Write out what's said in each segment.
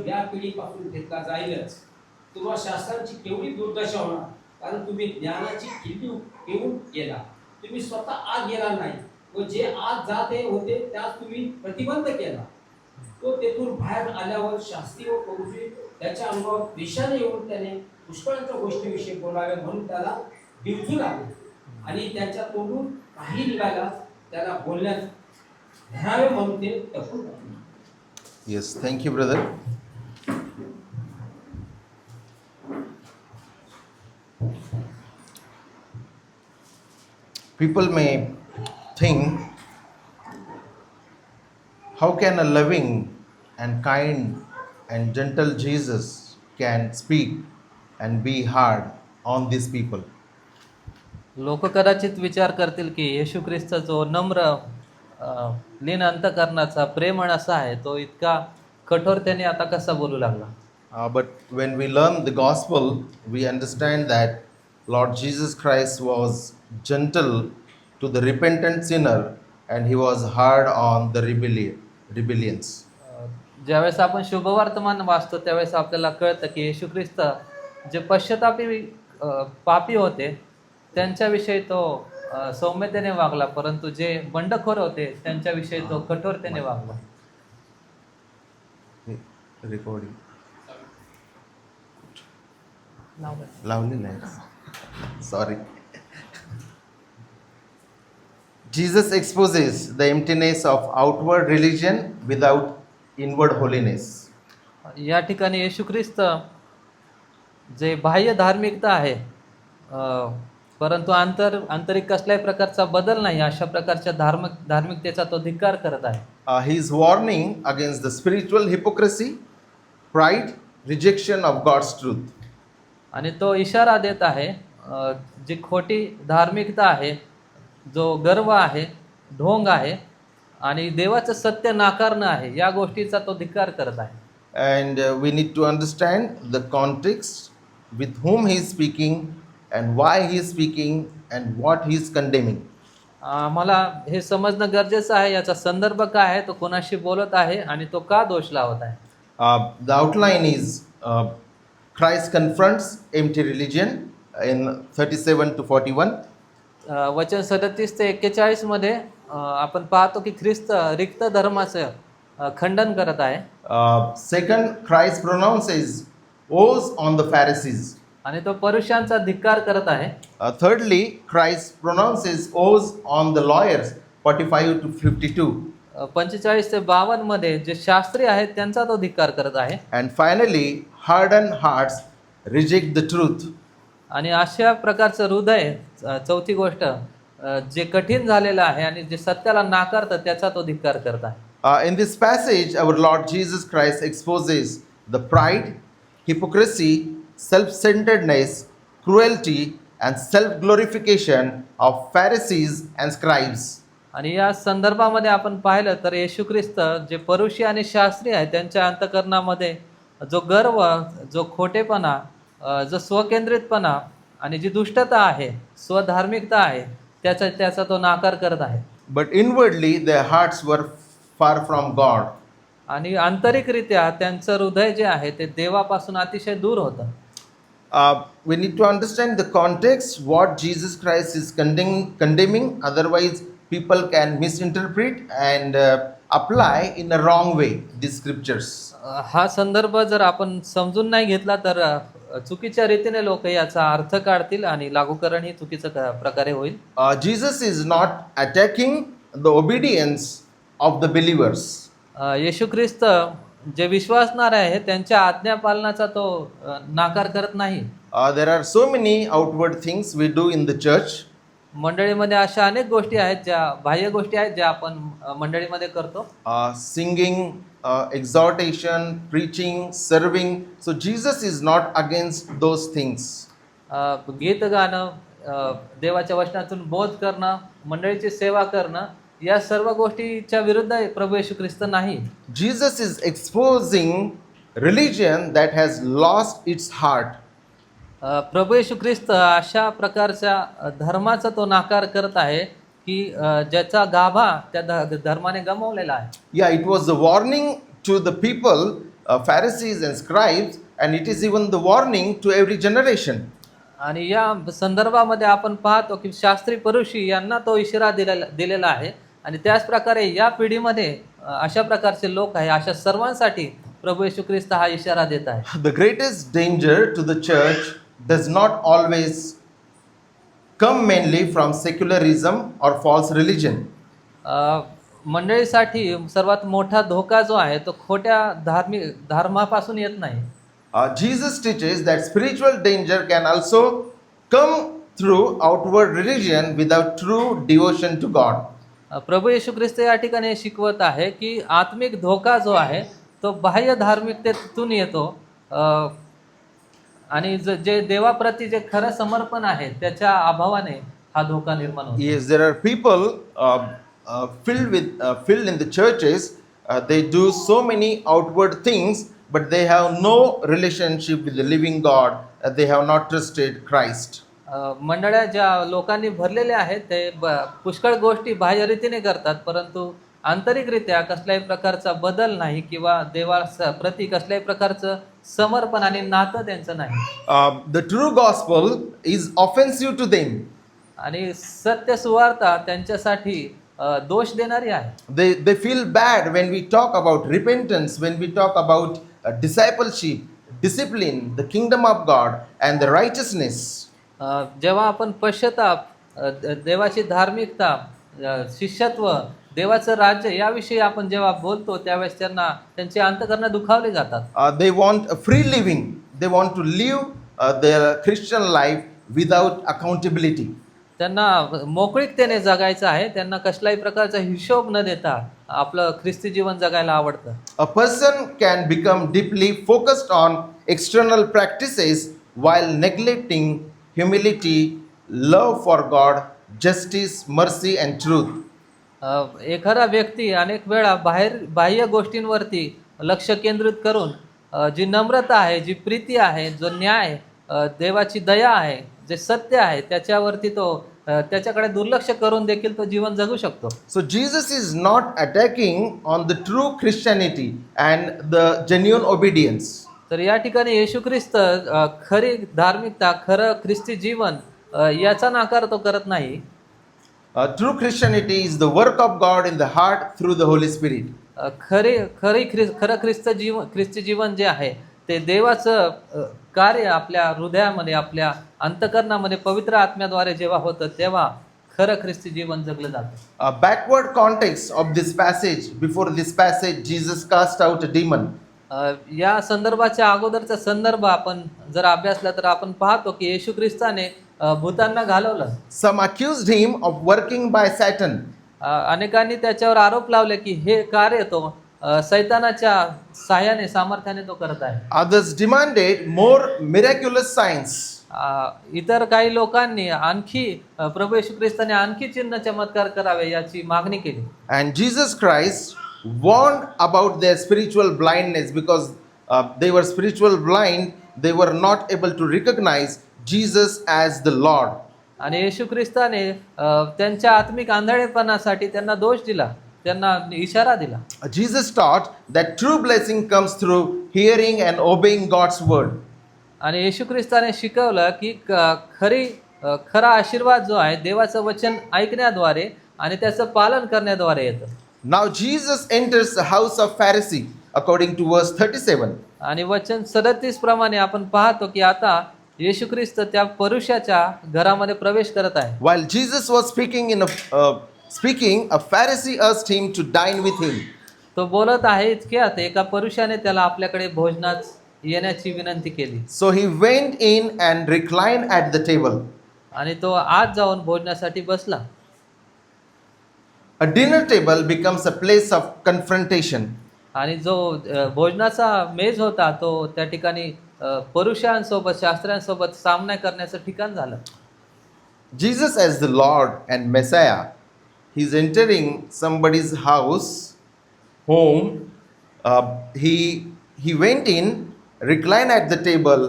या पिढीपासून घेतला जाईलच. तुम्हा शास्त्रांची केवढी दुर्दशा होणार, कारण तुम्ही ज्ञानाची किल्ली घेऊन गेला. तुम्ही स्वतः आत गेला नाही व जे आत जाते होते त्यास तुम्ही प्रतिबंध केला. तो तेथून बाहेर आल्यावर शास्त्री व फरीसी त्याच्या अंगावर दिशाने येऊन त्याने पुष्कळांच्या गोष्टीविषयी बोलावे म्हणून त्याला डिवचू लागले आणि त्याच्या तोंडून काही निघाला त्याला बोलण्यास धरावे म्हणून ते टपून टाकले. Yes, thank you, brother. People may think, how can a loving and kind and gentle Jesus can speak and be hard on these people? लोक कदाचित विचार करतील की येशू ख्रिस्त जो नम्र लीन अंतकरणाचा प्रेमळ असा आहे तो इतका कठोरतेने आता कसा बोलू लागला. But when we learn the gospel, we understand that Lord Jesus Christ was gentle to the repentant sinner and he was hard on the rebellions. ज्यावेळेस आपण शुभवर्तमान वाचतो त्यावेळेस आपल्याला कळतं की येशू ख्रिस्त जे पश्चातापी पापी होते त्यांच्याविषयी तो सौम्यतेने वागला, परंतु जे बंडखोर होते त्यांच्याविषयी तो कठोरतेने वागला. Recording. Loudly. Sorry. Jesus exposes the emptiness of outward religion without inward holiness. या ठिकाणी येशू ख्रिस्त जे बाह्य धार्मिकता आहे परंतु आंतरिक कसल्याही प्रकारचा बदल नाही अशा प्रकारच्या धार्मिकतेचा तो धिक्कार करत आहे. He is warning against the spiritual hypocrisy, pride, rejection of God's truth. आणि तो इशारा देत आहे जी खोटी धार्मिकता आहे, जो गर्व आहे, ढोंग आहे आणि देवाचं सत्य नाकारणं आहे, या गोष्टीचा तो धिक्कार करत आहे. And we need to understand the context with whom he is speaking and why he is speaking and what he is condemning. मला हे समजणं गरजेचं आहे याचा संदर्भ काय आहे, तो कोणाशी बोलत आहे आणि तो का दोष लावत आहे. The outline is Christ confronts empty religion in 37 to 41. वचन 37 ते 41 मध्ये आपण पाहतो की ख्रिस्त रिक्त धर्माचं खंडन करत आहे. Second, Christ pronounces oaths on the Pharisees. आणि तो परुषांचा धिक्कार करत आहे. Thirdly, Christ pronounces oaths on the lawyers, 45 to 52. 45 ते 52 मध्ये जे शास्त्री आहेत त्यांचा तो धिक्कार करत आहे. And finally, hardened hearts reject the truth. आणि अशा प्रकारचं हृदय, चौथी गोष्ट, जे कठीण झालेलं आहे आणि जे सत्याला नाकारतं त्याचा तो धिक्कार करत आहे. In this passage, our Lord Jesus Christ exposes the pride, hypocrisy, self-centeredness, cruelty, and self-glorification of Pharisees and scribes. आणि या संदर्भामध्ये आपण पाहिलं तर येशू ख्रिस्त जे परुषी आणि शास्त्री आहेत त्यांच्या अंतःकरणामध्ये जो गर्व, जो खोटेपणा, जो स्वकेंद्रितपणा आणि जी दुष्टता आहे, स्वधार्मिकता आहे, त्याचा तो नाकार करत आहे. But inwardly, their hearts were far from God. आणि आंतरिकरित्या त्यांचं हृदय जे आहे ते देवापासून अतिशय दूर होतं. We need to understand the context, what Jesus Christ is condemning. Otherwise, people can misinterpret and apply in a wrong way these scriptures. हा संदर्भ जर आपण समजून नाही घेतला तर चुकीच्या रीतीने लोक याचा अर्थ काढतील आणि लागूकरण ही चुकीच्या प्रकारे होईल. Jesus is not attacking the obedience of the believers. येशू ख्रिस्त जे विश्वासणारे आहे त्यांच्या आज्ञा पालनाचा तो नाकार करत नाही. There are so many outward things we do in the church. मंडळीमध्ये अशा अनेक गोष्टी आहेत, ज्या बाह्य गोष्टी आहेत ज्या आपण मंडळीमध्ये करतो. Singing, exhortation, preaching, serving. So Jesus is not against those things. गीत गाणं, देवाच्या वचनातून बोध करणं, मंडळीची सेवा करणं, या सर्व गोष्टीच्या विरुद्ध प्रभू येशू ख्रिस्त नाही. Jesus is exposing religion that has lost its heart. प्रभू येशू ख्रिस्त अशा प्रकारच्या धर्माचा तो नाकार करत आहे की ज्याचा गाभा त्या धर्माने गमावलेला आहे. Yeah, it was a warning to the people Pharisees and scribes, and it is even the warning to every generation. आणि या संदर्भामध्ये आपण पाहतो की शास्त्री परुषी यांना तो इशारा दिलेला आहे आणि त्याच प्रकारे या पिढीमध्ये अशा प्रकारचे लोक आहे, अशा सर्वांसाठी प्रभू येशू ख्रिस्त हा इशारा देत आहे. The greatest danger to the church does not always come mainly from secularism or false religion. मंडळीसाठी सर्वात मोठा धोका जो आहे तो खोट्या धर्मापासून येत नाही. Jesus teaches that spiritual danger can also come through outward religion without true devotion to God. प्रभू येशू ख्रिस्त या ठिकाणी हे शिकवत आहे की आत्मिक धोका जो आहे तो बाह्य धार्मिकतेतून येतो आणि जे देवाप्रती जे खरं समर्पण आहे त्याच्या अभावाने हा धोका निर्माण होतो. Yes, there are people filled in the churches. They do so many outward things, but they have no relationship with the living God. They have not trusted Christ. मंडळ्या ज्या लोकांनी भरलेले आहेत ते पुष्कळ गोष्टी बाह्य रीतीने करतात, परंतु आंतरिकरित्या कसल्याही प्रकारचा बदल नाही किंवा देवाप्रती कसल्याही प्रकारचं समर्पण आणि नातं त्यांचं नाही. The true gospel is offensive to them. आणि सत्य सुवार्ता त्यांच्यासाठी दोष देणारी आहे. They feel bad when we talk about repentance, when we talk about discipleship, discipline, the kingdom of God and the righteousness. जेव्हा आपण पश्चाताप, देवाची धार्मिकता, शिष्यत्व, देवाचं राज्य याविषयी आपण जेव्हा बोलतो त्यावेळेस त्यांचे अंतःकरण दुखावले जातात. They want a free living. They want to live their Christian life without accountability. त्यांना मोकळीकतेने जगायचं आहे, त्यांना कसल्याही प्रकारचा हिशोब न देता आपलं ख्रिस्ती जीवन जगायला आवडतं. A person can become deeply focused on external practices while neglecting humility, love for God, justice, mercy and truth. एखादा व्यक्ती अनेक वेळा बाह्य गोष्टींवरती लक्ष केंद्रित करून जी नम्रता आहे, जी प्रीती आहे, जो न्याय, देवाची दया आहे, जे सत्य आहे त्याच्यावरती तो त्याच्याकडे दुर्लक्ष करून देखील तो जीवन जगू शकतो. So Jesus is not attacking on the true Christianity and the genuine obedience. तर या ठिकाणी येशू ख्रिस्त खरी धार्मिकता, खरं ख्रिस्ती जीवन याचा नाकार तो करत नाही. True Christianity is the work of God in the heart through the Holy Spirit. खरं ख्रिस्ती जीवन जे आहे ते देवाचं कार्य आपल्या हृदयामध्ये, आपल्या अंतःकरणामध्ये पवित्र आत्म्याद्वारे जेव्हा होतं तेव्हा खरं ख्रिस्ती जीवन जगलं जातं. A backward context of this passage, before this passage Jesus cast out a demon. या संदर्भाच्या अगोदरचा संदर्भ आपण जर अभ्यासला तर आपण पाहतो की येशू ख्रिस्ताने भूतांना घालवलं. Some accused him of working by Satan. अनेकांनी त्याच्यावर आरोप लावले की हे कार्य तो सैतानाच्या साह्याने, सामर्थ्याने तो करत आहे. Others demanded more miraculous signs. इतर काही लोकांनी आणखी प्रभू येशू ख्रिस्ताने आणखी चिन्ह चमत्कार करावे याची मागणी केली. And Jesus Christ warned about their spiritual blindness because they were spiritual blind. They were not able to recognize Jesus as the Lord. आणि येशू ख्रिस्ताने त्यांच्या आत्मिक आंधळेपणासाठी त्यांना दोष दिला, त्यांना इशारा दिला. Jesus taught that true blessing comes through hearing and obeying God's word. आणि येशू ख्रिस्ताने शिकवलं की खरा आशीर्वाद जो आहे देवाचं वचन ऐकण्याद्वारे आणि त्याचं पालन करण्याद्वारे येतं. Now Jesus enters the house of Pharisee according to verse 37. आणि वचन 37 प्रमाणे आपण पाहतो की आता येशू ख्रिस्त त्या परुषाच्या घरामध्ये प्रवेश करत आहे. While Jesus was speaking, a Pharisee asked him to dine with him. तो बोलत आहे इतक्यात एका परुषाने त्याला आपल्याकडे भोजनात येण्याची विनंती केली. So he went in and reclined at the table. आणि तो आत जाऊन भोजनासाठी बसला. A dinner table becomes a place of confrontation. आणि जो भोजनाचा मेज होता तो त्या ठिकाणी परुषांसोबत, शास्त्र्यांसोबत सामना करण्याचं ठिकाण झालं. Jesus as the Lord and Messiah, he's entering somebody's house, home. He went in, reclined at the table.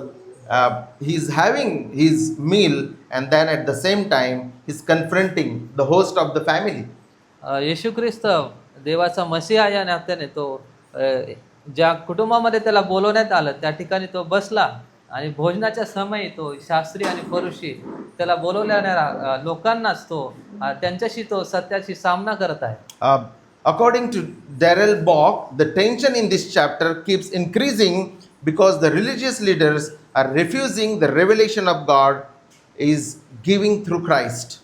He's having his meal, and then at the same time he's confronting the host of the family. येशू ख्रिस्त देवाचा मसीहा या नात्याने तो ज्या कुटुंबामध्ये त्याला बोलवण्यात आलं त्या ठिकाणी तो बसला आणि भोजनाच्या समयी तो शास्त्री आणि फरीसी त्याला बोलवलेल्या लोकांनाच तो त्यांच्याशी तो सत्याशी सामना करत आहे. According to Darrell Bock, the tension in this chapter keeps increasing because the religious leaders are refusing the revelation of God is giving through Christ.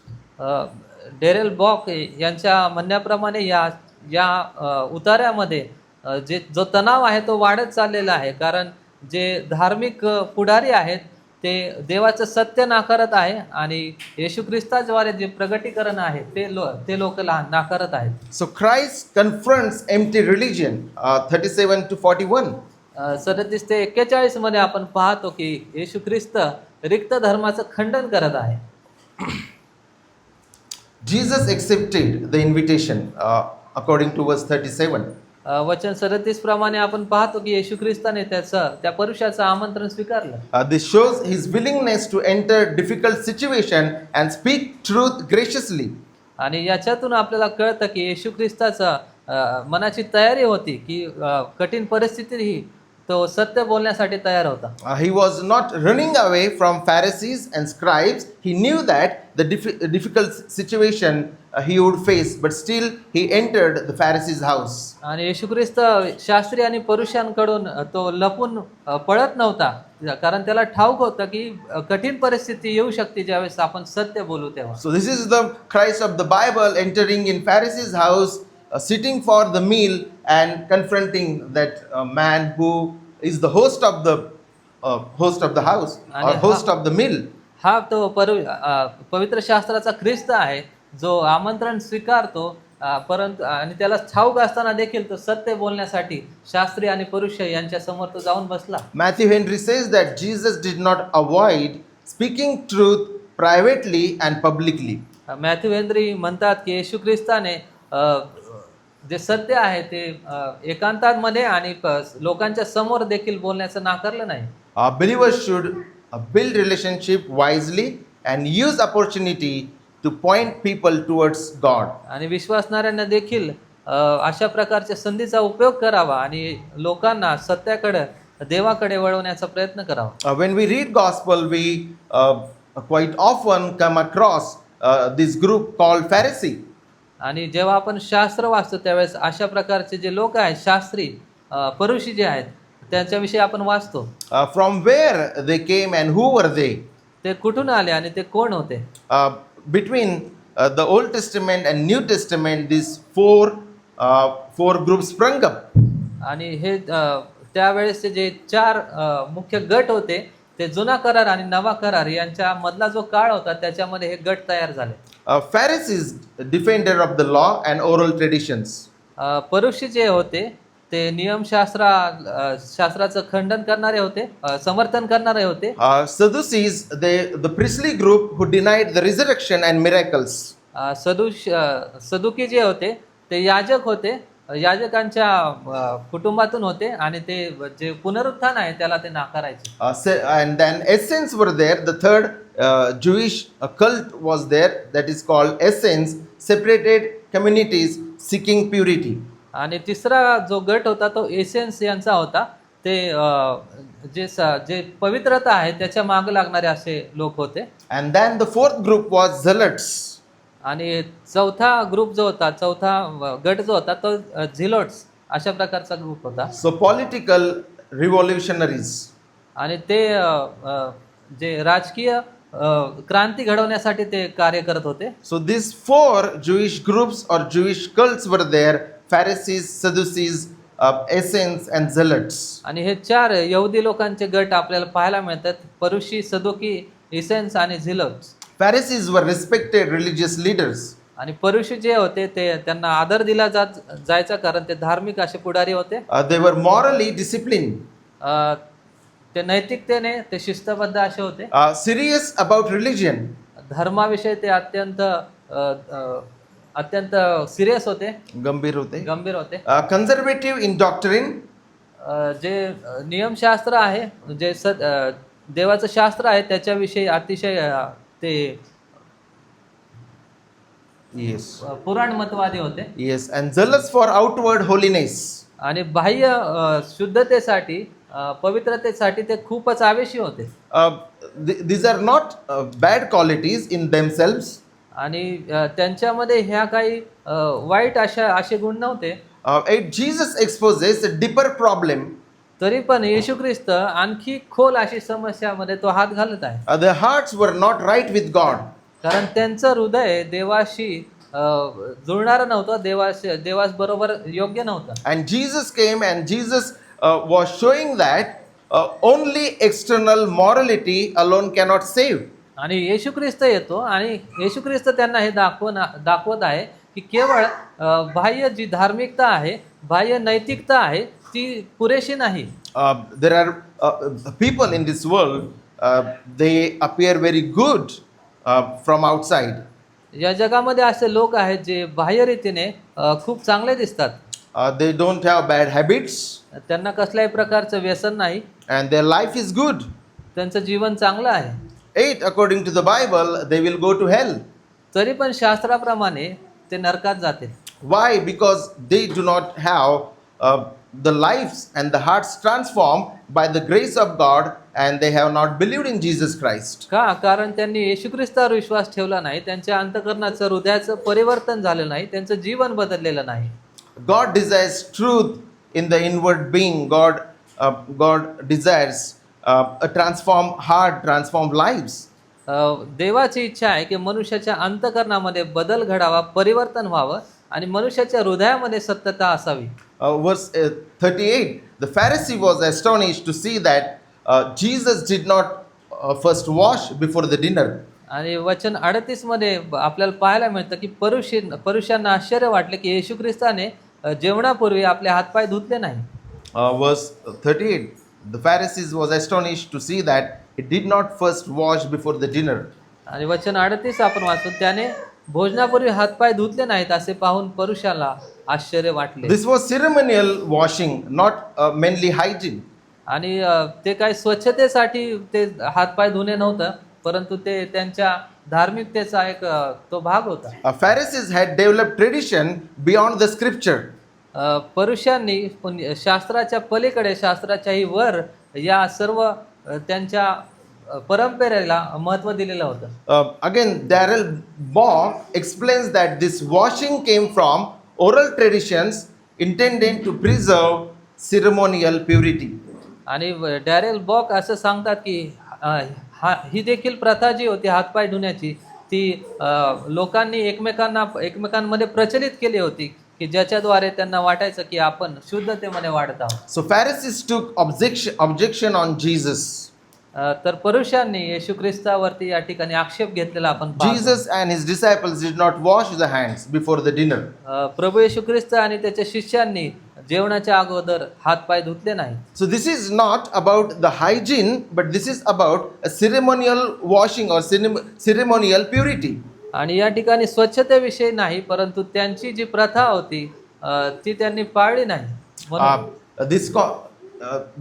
Darrell Bock यांच्या म्हणण्याप्रमाणे या या उतार्यामध्ये जो तणाव आहे तो वाढत चाललेला आहे, कारण जे धार्मिक पुढारी आहेत ते देवाचं सत्य नाकारत आहे आणि येशू ख्रिस्ताद्वारे जे प्रगटीकरण आहे ते लोक नाकारत आहेत. So Christ confronts empty religion, 37 to 41. 37 ते 41 मध्ये आपण पाहतो की येशू ख्रिस्त रिक्त धर्माचं खंडन करत आहे. Jesus accepted the invitation according to verse 37. वचन 37 प्रमाणे आपण पाहतो की येशू ख्रिस्ताने त्या पुरुषाचं आमंत्रण स्वीकारलं. This shows his willingness to enter difficult situation and speak truth graciously. आणि याच्यातून आपल्याला कळतं की येशू ख्रिस्ताचा मनाची तयारी होती की कठीण परिस्थितीतही तो सत्य बोलण्यासाठी तयार होता. He was not running away from Pharisees and scribes. He knew that the difficult situation he would face, but still he entered the Pharisees' house. आणि येशू ख्रिस्त शास्त्री आणि पुरुषांकडून तो लपून पळत नव्हता, कारण त्याला ठाऊक होतं की कठीण परिस्थिती येऊ शकते ज्यावेळेस आपण सत्य बोलू तेव्हा. So this is the Christ of the Bible entering in Pharisees' house, sitting for the meal and confronting that man who is the host of the house or host of the meal. हा तो पवित्र शास्त्राचा ख्रिस्त आहे जो आमंत्रण स्वीकारतो, परंतु आणि त्याला ठाऊक असताना देखील तो सत्य बोलण्यासाठी शास्त्री आणि पुरुष यांच्या समोर तो जाऊन बसला. Matthew Henry says that Jesus did not avoid speaking truth privately and publicly. Matthew Henry म्हणतात की येशू ख्रिस्ताने जे सत्य आहे ते एकांतामध्ये आणि लोकांच्या समोर देखील बोलण्याचं नाकारलं नाही. Believers should build relationship wisely and use opportunity to point people towards God. आणि विश्वासणाऱ्यांना देखील अशा प्रकारच्या संधीचा उपयोग करावा आणि लोकांना सत्याकडे देवाकडे वळवण्याचा प्रयत्न करावा. When we read gospel, we quite often come across this group called Pharisee. आणि जेव्हा आपण शास्त्र वाचतो त्यावेळेस अशा प्रकारचे जे लोक आहेत शास्त्री फरीसी जे आहेत त्यांच्याविषयी आपण वाचतो. From where they came and who were they? ते कुठून आले आणि ते कोण होते? Between the Old Testament and New Testament, these four groups sprung up. आणि हे त्यावेळेस जे 4 मुख्य गट होते ते जुना करार आणि नवा करार यांच्या मधला जो काळ होता त्याच्यामध्ये हे गट तयार झाले. Pharisees, defender of the law and oral traditions. फरीसी जे होते ते शास्त्राचं खंडन करणारे होते, समर्थन करणारे होते. Sadducees, the priestly group who denied the resurrection and miracles. सदुकी जे होते ते याजक होते, याजकांच्या कुटुंबातून होते आणि ते जे पुनरुत्थान आहे त्याला ते नाकारायचे. And then Essenes were there. The third Jewish cult was there, that is called Essenes, separated communities seeking purity. आणि तिसरा जो गट होता तो एसेन्स यांचा होता. ते जे पवित्रता आहे त्याच्या मागे लागणारे असे लोक होते. And then the fourth group was zealots. आणि चौथा ग्रुप जो होता, चौथा गट जो होता तो झिलोट्स अशा प्रकारचा ग्रुप होता. So political revolutionaries. आणि ते जे राजकीय क्रांती घडवण्यासाठी ते कार्य करत होते. So these 4 Jewish groups or Jewish cults were there: Pharisees, Sadducees, Essenes and Zealots. आणि हे 4 यहुदी लोकांचे गट आपल्याला पाहायला मिळतात: फरीसी, सदुकी, एसेन्स आणि झिलोट्स. Pharisees were respected religious leaders. आणि फरीसी जे होते ते त्यांना आदर दिला जायचा, कारण ते धार्मिक असे पुढारी होते. They were morally disciplined. ते नैतिकतेने ते शिस्तबद्ध असे होते. Serious about religion. धर्माविषयी ते अत्यंत सिरियस होते, गंभीर होते. Conservative in doctrine. जे नियमशास्त्र आहे, जे देवाचं शास्त्र आहे त्याच्याविषयी अतिशय ते Yes. पुराणमतवादी होते. Yes, and zealous for outward holiness. आणि बाह्य शुद्धतेसाठी पवित्रतेसाठी ते खूपच आवेशी होते. These are not bad qualities in themselves. आणि त्यांच्यामध्ये ह्या काही वाईट असे गुण नव्हते. Jesus exposes a deeper problem. तरी पण येशू ख्रिस्त आणखी खोल अशी समस्यामध्ये तो हात घालत आहे. Their hearts were not right with God. कारण त्यांचं हृदय देवाशी जुळणारं नव्हतं, देवास बरोबर योग्य नव्हतं. And Jesus came and Jesus was showing that only external morality alone cannot save. आणि येशू ख्रिस्त येतो आणि येशू ख्रिस्त त्यांना हे दाखवत आहे की केवळ बाह्य जी धार्मिकता आहे, बाह्य नैतिकता आहे, ती पुरेशी नाही. There are people in this world, they appear very good from outside. या जगामध्ये असे लोक आहेत जे बाह्य रीतीने खूप चांगले दिसतात. They don't have bad habits त्यांना कसल्याही प्रकारचं व्यसन नाही, and their life is good. त्यांचं जीवन चांगलं आहे. Yet, according to the Bible, they will go to hell. तरी पण शास्त्राप्रमाणे ते नरकात जातील. Why? Because they do not have the lives and the hearts transformed by the grace of God, and they have not believed in Jesus Christ. का? कारण त्यांनी येशू ख्रिस्तावर विश्वास ठेवला नाही, त्यांच्या अंतःकरणाचं हृदयाचं परिवर्तन झालं नाही, त्यांचं जीवन बदललेलं नाही. God desires truth in the inward being. God desires a transformed heart, transformed lives. देवाची इच्छा आहे की मनुष्याच्या अंतःकरणामध्ये बदल घडावा, परिवर्तन व्हावं आणि मनुष्याच्या हृदयामध्ये सत्यता असावी. Verse 38, the Pharisee was astonished to see that Jesus did not first wash before the dinner. आणि वचन 38 मध्ये आपल्याला पाहायला मिळतं की परुषांना आश्चर्य वाटले की येशू ख्रिस्ताने जेवणापूर्वी आपले हातपाय धुतले नाही. Verse 38, the Pharisees was astonished to see that he did not first wash before the dinner. आणि वचन 38 आपण वाचू, त्याने भोजनापूर्वी हातपाय धुतले नाहीत असे पाहून परुषाला आश्चर्य वाटले. This was ceremonial washing, not mainly hygiene. आणि ते काय स्वच्छतेसाठी ते हातपाय धुणे नव्हतं, परंतु ते त्यांच्या धार्मिकतेचा एक तो भाग होता. Pharisees had developed tradition beyond the scripture. परुषांनी शास्त्राच्या पलीकडे, शास्त्राच्याही वर या सर्व त्यांच्या परंपरेला महत्त्व दिलेलं होतं. Again, Darrell Bock explains that this washing came from oral traditions intended to preserve ceremonial purity. आणि डॅरेल बॉक असं सांगतात की ही देखील प्रथा जी होती हातपाय धुण्याची, ती लोकांनी एकमेकांमध्ये प्रचलित केली होती की ज्याच्याद्वारे त्यांना वाटायचं की आपण शुद्धतेमध्ये वाढत आहोत. So Pharisees took objection on Jesus. तर परुषांनी येशू ख्रिस्तावरती या ठिकाणी आक्षेप घेतलेला आपण पाहतो. Jesus and his disciples did not wash the hands before the dinner. प्रभू येशू ख्रिस्त आणि त्याच्या शिष्यांनी जेवणाच्या अगोदर हातपाय धुतले नाही. So this is not about the hygiene, but this is about a ceremonial washing or ceremonial purity. आणि या ठिकाणी स्वच्छतेविषयी नाही, परंतु त्यांची जी प्रथा होती ती त्यांनी पाळली नाही.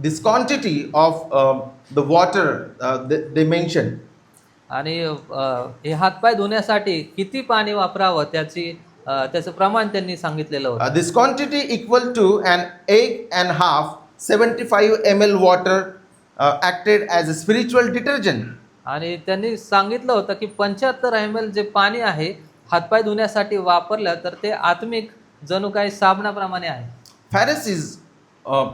This quantity of the water they mentioned. आणि हे हातपाय धुण्यासाठी किती पाणी वापरावं त्याचं प्रमाण त्यांनी सांगितलेलं होतं. This quantity equal to an egg and half, 75 ml water acted as a spiritual detergent. आणि त्यांनी सांगितलं होतं की 75 ml जे पाणी आहे हातपाय धुण्यासाठी वापरलं तर ते आत्मिक जणू काही साबणाप्रमाणे आहे.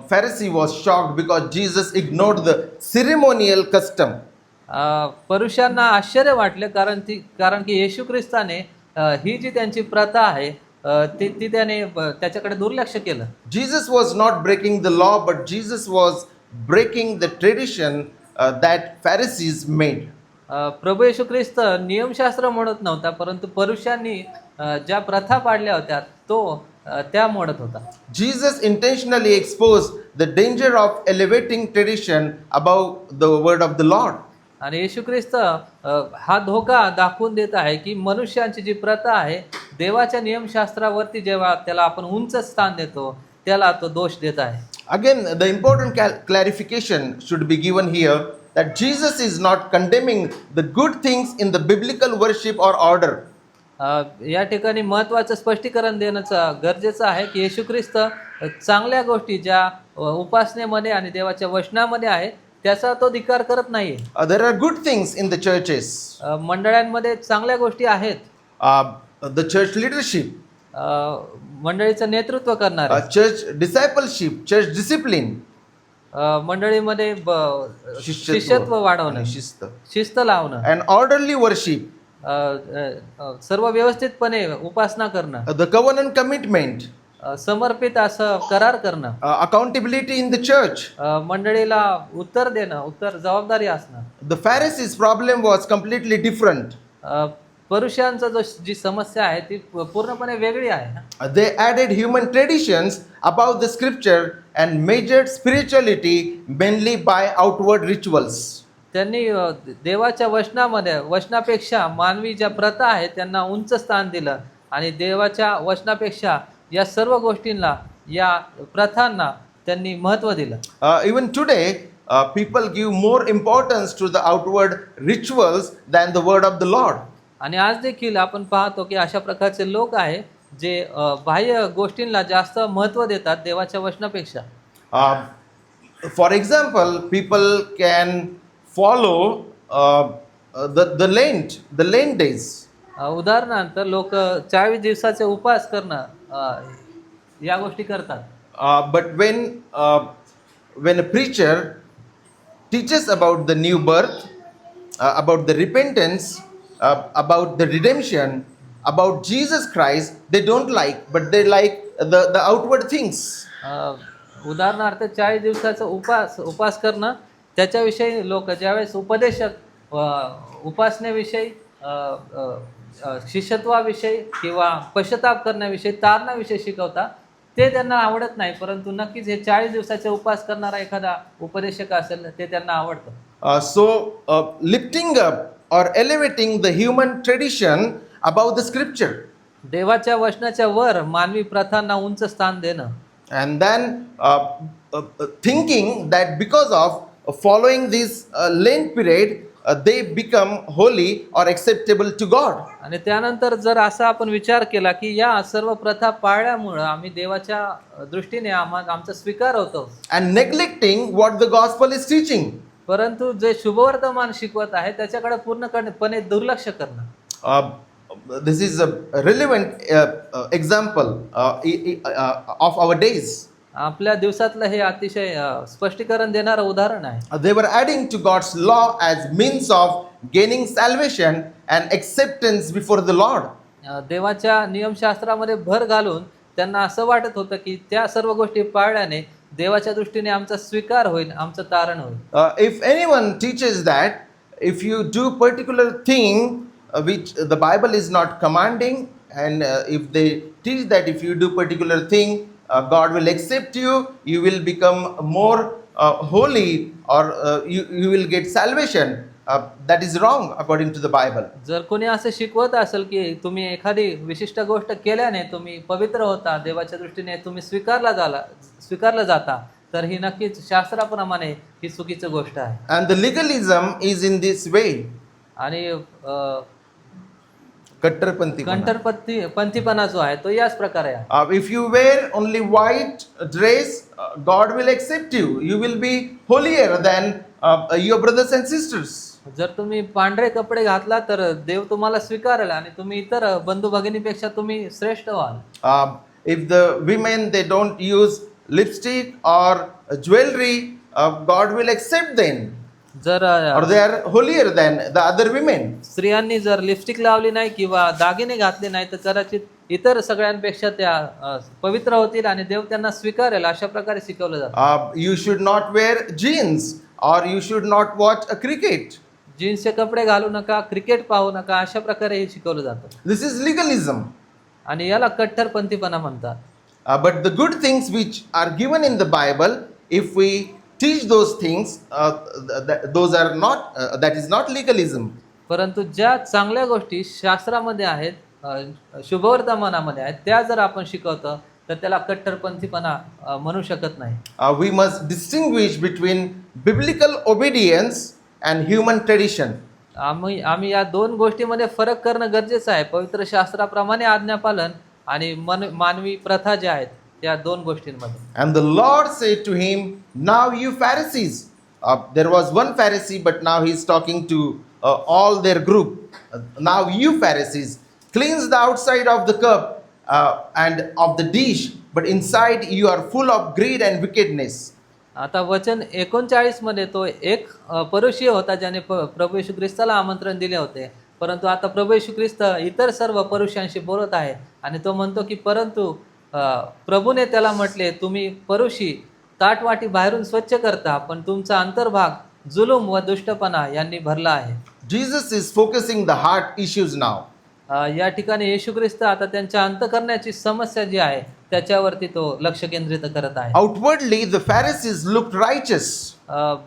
Pharisee was shocked because Jesus ignored the ceremonial custom. परुषांना आश्चर्य वाटले कारण की येशू ख्रिस्ताने ही जी त्यांची प्रथा आहे ती त्याने त्याच्याकडे दुर्लक्ष केलं. Jesus was not breaking the law, but Jesus was breaking the tradition that Pharisees made. प्रभू येशू ख्रिस्त नियमशास्त्र मोडत नव्हता, परंतु परुषांनी ज्या प्रथा पाडल्या होत्या त्या मोडत होता. Jesus intentionally exposed the danger of elevating tradition above the word of the Lord. आणि येशू ख्रिस्त हा धोका दाखवून देत आहे की मनुष्यांची जी प्रथा आहे देवाच्या नियमशास्त्रावरती जेव्हा त्याला आपण उंच स्थान देतो त्याला तो दोष देत आहे. Again, the important clarification should be given here that Jesus is not condemning the good things in the biblical worship or order. या ठिकाणी महत्त्वाचं स्पष्टीकरण देणं गरजेचं आहे की येशू ख्रिस्त चांगल्या गोष्टी ज्या उपासनेमध्ये आणि देवाच्या वचनामध्ये आहे त्याचा तो धिक्कार करत नाहीये. There are good things in the churches. मंडळांमध्ये चांगल्या गोष्टी आहेत. The church leadership, मंडळीचं नेतृत्व करणारे, church discipleship, church discipline, मंडळीमध्ये शिष्यत्व वाढवणं, शिस्त लावणं, and orderly worship, सर्व व्यवस्थितपणे उपासना करणं, the covenant commitment, समर्पित असं करार करणं, accountability in the church. मंडळीला उत्तर देणं, जबाबदारी असणं. The Pharisees' problem was completely different. पुरुषांचा जी समस्या आहे ती पूर्णपणे वेगळी आहे. They added human traditions above the scripture and measured spirituality mainly by outward rituals. त्यांनी देवाच्या वचनापेक्षा मानवी ज्या प्रथा आहेत त्यांना उंच स्थान दिलं आणि देवाच्या वचनापेक्षा या सर्व गोष्टींना, या प्रथांना त्यांनी महत्त्व दिलं. Even today, people give more importance to the outward rituals than the word of the Lord. आणि आज देखील आपण पाहतो की अशा प्रकारचे लोक आहे जे बाह्य गोष्टींना जास्त महत्त्व देतात देवाच्या वचनापेक्षा. For example, people can follow the Lent days. उदाहरणार्थ लोक 40 दिवसाचे उपवास करणं या गोष्टी करतात. But when a preacher teaches about the new birth, about the repentance, about the redemption, about Jesus Christ, they don't like, but they like the outward things. उदाहरणार्थ 40 दिवसाचा उपवास करणं त्याच्याविषयी लोक ज्यावेळेस उपदेशक उपासनेविषयी, शिष्यत्वाविषयी किंवा पश्चाताप करण्याविषयी, तारणाविषयी शिकवतात ते त्यांना आवडत नाही. परंतु नक्कीच हे 40 दिवसाचे उपवास करणारा एखादा उपदेशक असेल ते त्यांना आवडतं. So lifting up or elevating the human tradition above the scripture, देवाच्या वचनाच्या वर मानवी प्रथांना उंच स्थान देणं, and then thinking that because of following this Lent period, they become holy or acceptable to God. आणि त्यानंतर जर असा आपण विचार केला की या सर्व प्रथा पाळल्यामुळं आम्ही देवाच्या दृष्टीने आमचा स्वीकार होतो, And neglecting what the gospel is teaching. परंतु जे शुभवर्तमान शिकवत आहे त्याच्याकडे पूर्णपणे दुर्लक्ष करणं. This is a relevant example of our days. आपल्या दिवसातलं हे अतिशय स्पष्टीकरण देणारं उदाहरण आहे. They were adding to God's law as means of gaining salvation and acceptance before the Lord. देवाच्या नियमशास्त्रामध्ये भर घालून त्यांना असं वाटत होतं की त्या सर्व गोष्टी पाळल्याने देवाच्या दृष्टीने आमचा स्वीकार होईल, आमचं तारण होईल. If anyone teaches that if you do particular thing which the Bible is not commanding, and if they teach that if you do particular thing God will accept you, you will become more holy, or you will get salvation, that is wrong according to the Bible. जर कोणी असं शिकवत असेल की तुम्ही एखादी विशिष्ट गोष्ट केल्याने तुम्ही पवित्र होता, देवाच्या दृष्टीने तुम्ही स्वीकारला जाता, तर ही नक्कीच शास्त्राप्रमाणे ही चुकीची गोष्ट आहे. And the legalism is in this way. आणि कट्टरपंथीपणा जो आहे तो याच प्रकारे आहे. If you wear only white dress, God will accept you. You will be holier than your brothers and sisters. जर तुम्ही पांढरे कपडे घातला तर देव तुम्हाला स्वीकारेल आणि तुम्ही इतर बंधू भगिनीपेक्षा तुम्ही श्रेष्ठ व्हाल. If the women they don't use lipstick or jewelry, God will accept them. जर or they are holier than the other women. स्त्रियांनी जर लिपस्टिक लावली नाही किंवा दागिने घातले नाही तर कदाचित इतर सगळ्यांपेक्षा त्या पवित्र होतील आणि देव त्यांना स्वीकारेल, अशा प्रकारे शिकवलं जातं. You should not wear jeans or you should not watch a cricket. जीन्सचे कपडे घालू नका, क्रिकेट पाहू नका, अशा प्रकारे हे शिकवलं जातं. This is legalism. आणि याला कट्टरपंथीपणा म्हणतात. But the good things which are given in the Bible, if we teach those things, those are not, that is not legalism. परंतु ज्या चांगल्या गोष्टी शास्त्रामध्ये आहेत, शुभवर्तमानामध्ये आहेत, त्या जर आपण शिकवतो तर त्याला कट्टरपंथीपणा म्हणू शकत नाही. We must distinguish between biblical obedience and human tradition. आम्ही या दोन गोष्टीमध्ये फरक करणं गरजेचं आहे. पवित्र शास्त्राप्रमाणे आज्ञापालन आणि मानवी प्रथा ज्या आहेत त्या दोन गोष्टींमध्ये. And the Lord said to him, "Now you Pharisees," there was one Pharisee, but now he's talking to all their group. Now you Pharisees, cleanse the outside of the cup and of the dish, but inside you are full of greed and wickedness. आता वचन 39 मध्ये तो एक परुषीय होता ज्याने प्रभू येशू ख्रिस्ताला आमंत्रण दिले होते. परंतु आता प्रभू येशू ख्रिस्त इतर सर्व परुषांशी बोलत आहे आणि तो म्हणतो की परंतु प्रभूने त्याला म्हटले, तुम्ही परुषी ताटवाटी बाहेरून स्वच्छ करता, पण तुमचा अंतर्भाग जुलूम व दुष्टपणा यांनी भरला आहे. Jesus is focusing the heart issues now. या ठिकाणी येशू ख्रिस्त आता त्यांच्या अंतःकरणाची समस्या जी आहे त्याच्यावरती तो लक्ष केंद्रित करत आहे. Outwardly, the Pharisees looked righteous.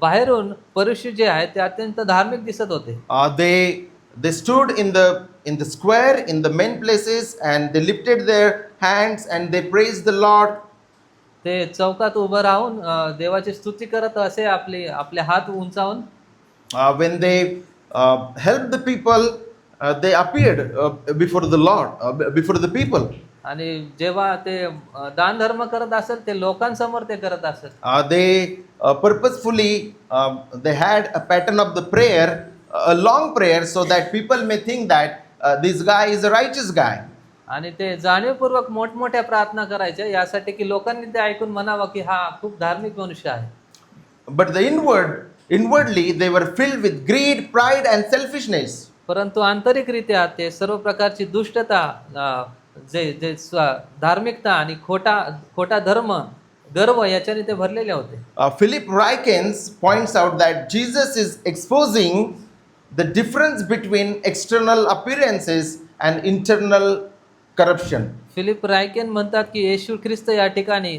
बाहेरून परुषी जे आहेत ते अत्यंत धार्मिक दिसत होते. They stood in the square in the main places and they lifted their hands and they praised the Lord. ते चौकात उभं राहून देवाची स्तुती करत असे आपले हात उंचावून. When they helped the people, they appeared before the Lord, before the people. आणि जेव्हा ते दान धर्म करत असेल ते लोकांसमोर ते करत असेल. They purposefully they had a pattern of the prayer, a long prayer, so that people may think that this guy is a righteous guy. आणि ते जाणीवपूर्वक मोठमोठ्या प्रार्थना करायच्या यासाठी की लोकांनी ते ऐकून म्हणावं की हा खूप धार्मिक मनुष्य आहे. But the inwardly they were filled with greed, pride and selfishness. परंतु आंतरिकरित्या ते सर्व प्रकारची दुष्टता, जे धार्मिकता आणि खोटा धर्म, गर्व याच्याने ते भरलेले होते. Philip Rykins points out that Jesus is exposing the difference between external appearances and internal corruption. Philip Ryken म्हणतात की येशू ख्रिस्त या ठिकाणी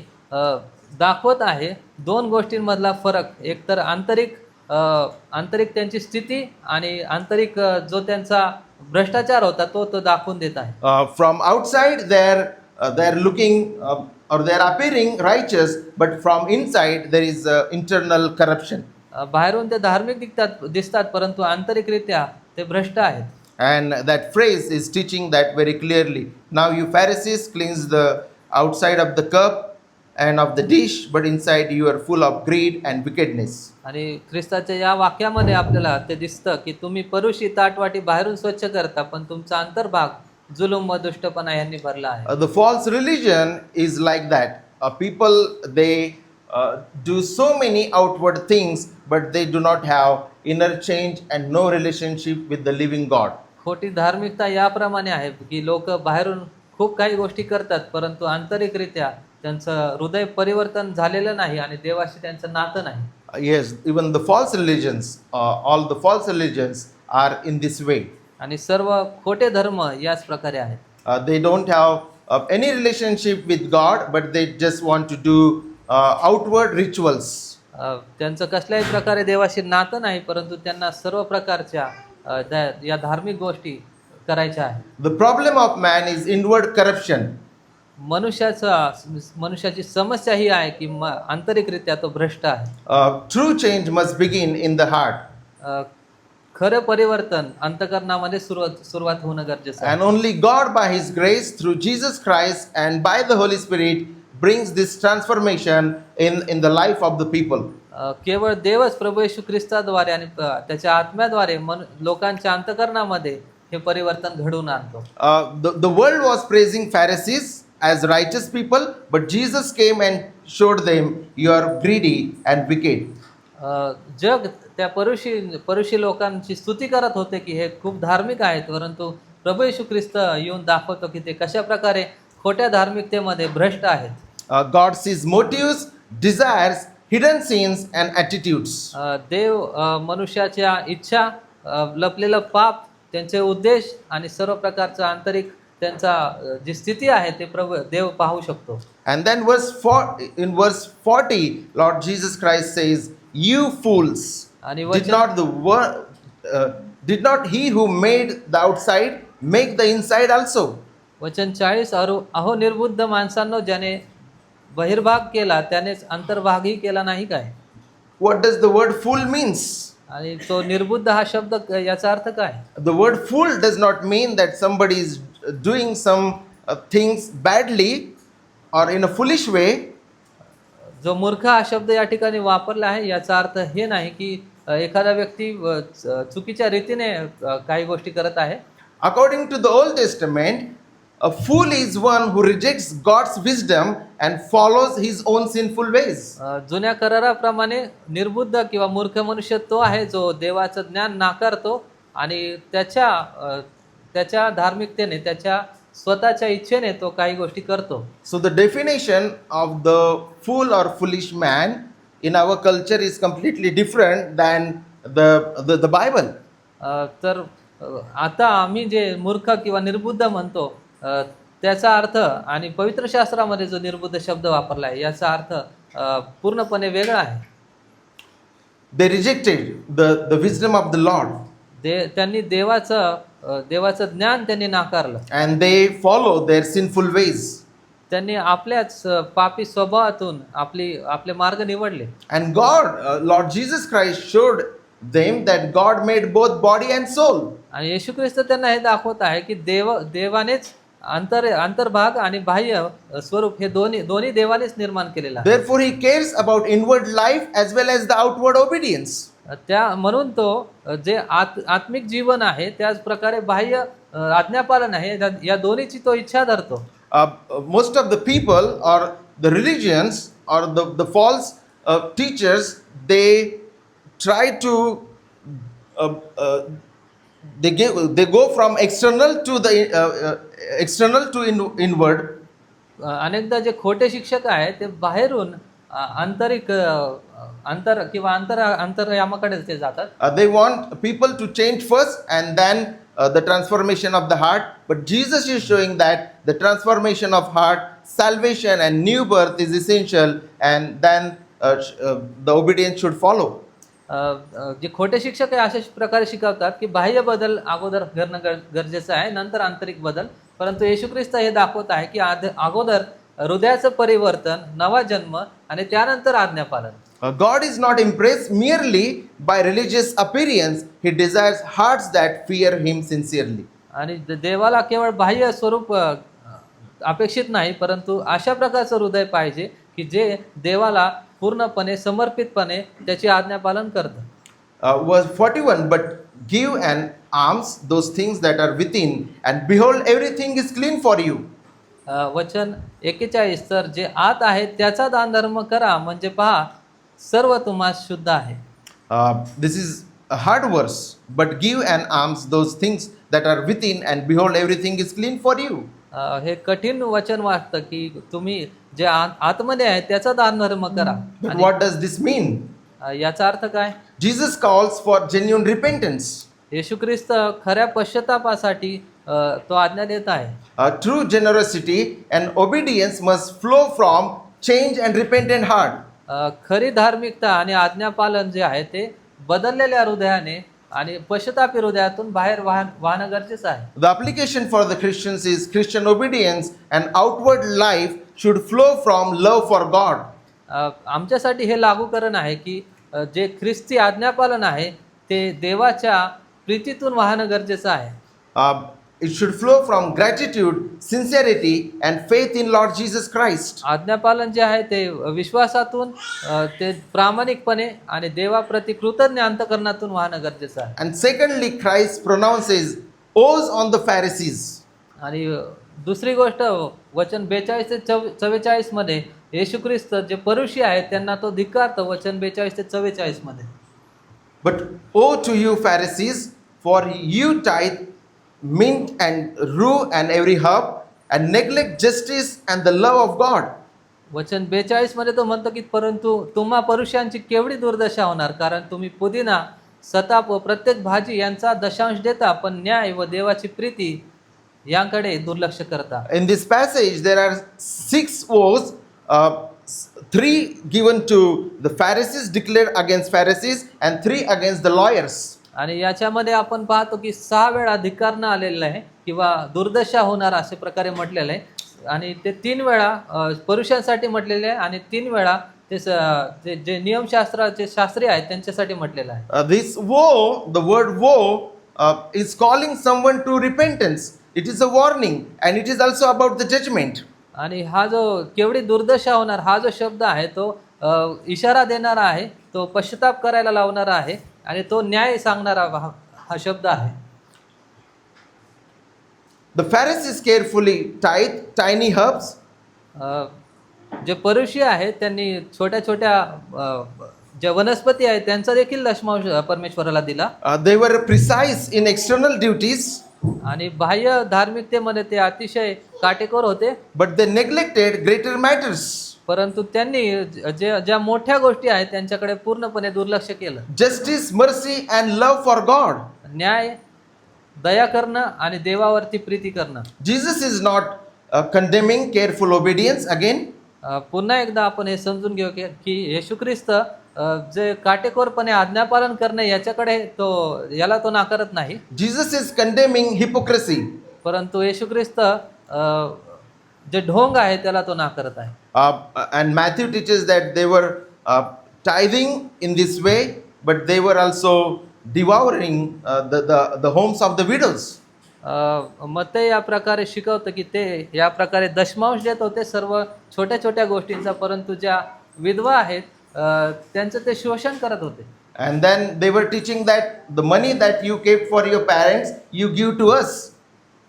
दाखवत आहे दोन गोष्टींमधला फरक. एक तर आंतरिक त्यांची स्थिती आणि आंतरिक जो त्यांचा भ्रष्टाचार होता तो दाखवून देत आहे. From outside they're looking or they're appearing righteous, but from inside there is internal corruption. बाहेरून ते धार्मिक दिसतात परंतु आंतरिकरित्या ते भ्रष्ट आहेत. And that phrase is teaching that very clearly. Now you Pharisees cleanse the outside of the cup and of the dish, but inside you are full of greed and wickedness. आणि ख्रिस्ताच्या या वाक्यामध्ये आपल्याला ते दिसतं की तुम्ही परुषी ताटवाटी बाहेरून स्वच्छ करता पण तुमचा अंतर्भाग जुलूम व दुष्टपणा यांनी भरला आहे. The false religion is like that. People they do so many outward things, but they do not have inner change and no relationship with the living God. खोटी धार्मिकता याप्रमाणे आहे की लोक बाहेरून खूप काही गोष्टी करतात परंतु आंतरिकरित्या त्यांचं हृदय परिवर्तन झालेलं नाही आणि देवाशी त्यांचं नातं नाही. Yes, even the false religions, all the false religions are in this way. आणि सर्व खोटे धर्म याच प्रकारे आहेत. They don't have any relationship with God, but they just want to do outward rituals. त्यांचं कसल्याही प्रकारे देवाशी नातं नाही परंतु त्यांना सर्व प्रकारच्या या धार्मिक गोष्टी करायच्या आहेत. The problem of man is inward corruption. मनुष्याची समस्या ही आहे की आंतरिकरित्या तो भ्रष्ट आहे. True change must begin in the heart. खरं परिवर्तन अंतःकरणामध्ये सुरुवात होणं गरजेचं आहे. And only God by His grace through Jesus Christ and by the Holy Spirit brings this transformation in the life of the people. केवळ देवच प्रभू येशू ख्रिस्ताद्वारे आणि त्याच्या आत्म्याद्वारे लोकांच्या अंतःकरणामध्ये हे परिवर्तन घडवून आणतो. The world was praising Pharisees as righteous people, but Jesus came and showed them you are greedy and wicked. जग त्या परुषी लोकांची स्तुती करत होते की हे खूप धार्मिक आहेत परंतु प्रभू येशू ख्रिस्त येऊन दाखवतो की ते कशा प्रकारे खोट्या धार्मिकतेमध्ये भ्रष्ट आहेत. God sees motives, desires, hidden sins and attitudes. देव मनुष्याच्या इच्छा, लपलेलं पाप, त्यांचे उद्देश आणि सर्व प्रकारचं आंतरिक त्यांचा जी स्थिती आहे ते देव पाहू शकतो. And then in verse 40 Lord Jesus Christ says, you fools, did not he who made the outside make the inside also. वचन 40 अहो निर्बुद्ध माणसांनो, ज्याने बहिर्भाग केला त्यानेच अंतर्भागही केला नाही काय. What does the word fool means? आणि तो निर्बुद्ध हा शब्द याचा अर्थ काय? The word fool does not mean that somebody is doing some things badly or in a foolish way. जो मूर्ख हा शब्द या ठिकाणी वापरला आहे याचा अर्थ हे नाही की एखादा व्यक्ती चुकीच्या रीतीने काही गोष्टी करत आहे. According to the Old Testament, a fool is one who rejects God's wisdom and follows his own sinful ways. जुन्या कराराप्रमाणे निर्बुद्ध किंवा मूर्ख मनुष्य तो आहे जो देवाचं ज्ञान नाकारतो आणि त्याच्या धार्मिकतेने त्याच्या स्वतःच्या इच्छेने तो काही गोष्टी करतो. So the definition of the fool or foolish man in our culture is completely different than the Bible. तर आता आम्ही जे मूर्ख किंवा निर्बुद्ध म्हणतो त्याचा अर्थ आणि पवित्र शास्त्रामध्ये जो निर्बुद्ध शब्द वापरला आहे याचा अर्थ पूर्णपणे वेगळा आहे. They rejected the wisdom of the Lord. त्यांनी देवाचं ज्ञान त्यांनी नाकारलं And they follow their sinful ways. त्यांनी आपल्याच पापी स्वभावातून आपले मार्ग निवडले. And God, Lord Jesus Christ showed them that God made both body and soul. आणि येशू ख्रिस्त त्यांना हे दाखवत आहे की देवानेच अंतर्भाग आणि बाह्य स्वरूप हे दोन्ही देवानेच निर्माण केलेलं आहे. Therefore he cares about inward life as well as the outward obedience. म्हणून तो जे आत्मिक जीवन आहे त्याच प्रकारे बाह्य आज्ञापालन आहे या दोन्हीची तो इच्छा धरतो. Most of the people or the religions or the false teachers, they try to they go from external to inward. अनेकदा जे खोटे शिक्षक आहेत ते बाहेरून अंतर्यामाकडे ते जातात. They want people to change first and then the transformation of the heart. But Jesus is showing that the transformation of heart, salvation and new birth is essential, and then the obedience should follow. जे खोटे शिक्षक आहे अशा प्रकारे शिकवतात की बाह्य बदल अगोदर करणं गरजेचं आहे, नंतर आंतरिक बदल. परंतु येशू ख्रिस्त हे दाखवत आहे की अगोदर हृदयाचं परिवर्तन, नवा जन्म आणि त्यानंतर आज्ञापालन. God is not impressed merely by religious appearance. He desires hearts that fear him sincerely. आणि देवाला केवळ बाह्य स्वरूप अपेक्षित नाही, परंतु अशा प्रकारचं हृदय पाहिजे की जे देवाला पूर्णपणे समर्पितपणे त्याची आज्ञापालन करतं. Verse 41, but give an alms those things that are within, and behold, everything is clean for you. वचन 41, तर जे आत आहे त्याचा दान धर्म करा, म्हणजे पहा सर्व तुम्हास शुद्ध आहे. This is a hard verse, but give an alms those things that are within, and behold, everything is clean for you. हे कठीण वचन वाटतं की तुम्ही जे आतमध्ये आहे त्याचा दान धर्म करा. But what does this mean? याचा अर्थ काय? Jesus calls for genuine repentance. येशू ख्रिस्त खऱ्या पश्चातापासाठी तो आज्ञा देत आहे. True generosity and obedience must flow from change and repentant heart. खरी धार्मिकता आणि आज्ञापालन जे आहे ते बदललेल्या हृदयाने आणि पश्चातापी हृदयातून बाहेर वाहणं गरजेचं आहे. The application for the Christians is Christian obedience and outward life should flow from love for God. आमच्यासाठी हे लागूकरण आहे की जे ख्रिस्ती आज्ञापालन आहे ते देवाच्या प्रीतीतून वाहणं गरजेचं आहे. It should flow from gratitude, sincerity and faith in Lord Jesus Christ. आज्ञापालन जे आहे ते विश्वासातून ते प्रामाणिकपणे आणि देवाप्रती कृतज्ञ अंतःकरणातून वाहणं गरजेचं आहे. And secondly, Christ pronounces oaths on the Pharisees. आणि दुसरी गोष्ट वचन 42 ते 44 मध्ये येशू ख्रिस्त जे परुषी आहेत त्यांना तो धिक्कारतो. वचन 42 ते 44 मध्ये, But woe to you Pharisees, for you tithe mint and rue and every herb, and neglect justice and the love of God. वचन 42 मध्ये तो म्हणतो की परंतु तुम्हा परुषांची केवढी दुर्दशा होणार, कारण तुम्ही पुदिना, सताप व प्रत्येक भाजी यांचा दशांश देता, पण न्याय व देवाची प्रीती यांकडे दुर्लक्ष करता. In this passage there are 6 woes, 3 given to the Pharisees, declared against Pharisees, and 3 against the lawyers. आणि याच्यामध्ये आपण पाहतो की 6 वेळा धिक्कारणं आलेलं आहे किंवा दुर्दशा होणार अशा प्रकारे म्हटलेलं आहे. आणि ते 3 वेळा पुरुषांसाठी म्हटलेले आहे आणि 3 वेळा जे नियमशास्त्राचे शास्त्री आहेत त्यांच्यासाठी म्हटलेलं आहे. This woe, the word woe, is calling someone to repentance. It is a warning and it is also about the judgment. आणि हा जो केवढी दुर्दशा होणार हा जो शब्द आहे तो इशारा देणारा आहे, तो पश्चाताप करायला लावणारा आहे आणि तो न्याय सांगणारा हा शब्द आहे. The Pharisees carefully tithe tiny herbs. जे परुषी आहेत त्यांनी छोट्या छोट्या ज्या वनस्पती आहेत त्यांचा देखील दशमांश परमेश्वराला दिला. They were precise in external duties, आणि बाह्य धार्मिकतेमध्ये ते अतिशय काटेकोर होते, but they neglected greater matters. परंतु त्यांनी ज्या मोठ्या गोष्टी आहेत त्यांच्याकडे पूर्णपणे दुर्लक्ष केलं. Justice, mercy, and love for God. न्याय, दया करणं आणि देवावरती प्रीती करणं. Jesus is not condemning careful obedience again. पुन्हा एकदा आपण हे समजून घेऊ की येशू ख्रिस्त जे काटेकोरपणे आज्ञापालन करणे याला तो नाकारत नाही. Jesus is condemning hypocrisy. परंतु येशू ख्रिस्त जे ढोंग आहे त्याला तो नाकारत आहे. And Matthew teaches that they were tithing in this way, but they were also devouring the homes of the widows. मग ते या प्रकारे शिकवतं की ते या प्रकारे दशमांश देत होते सर्व छोट्या छोट्या गोष्टींचा, परंतु ज्या विधवा आहेत त्यांचं ते शोषण करत होते. And then they were teaching that the money that you kept for your parents, you give to us.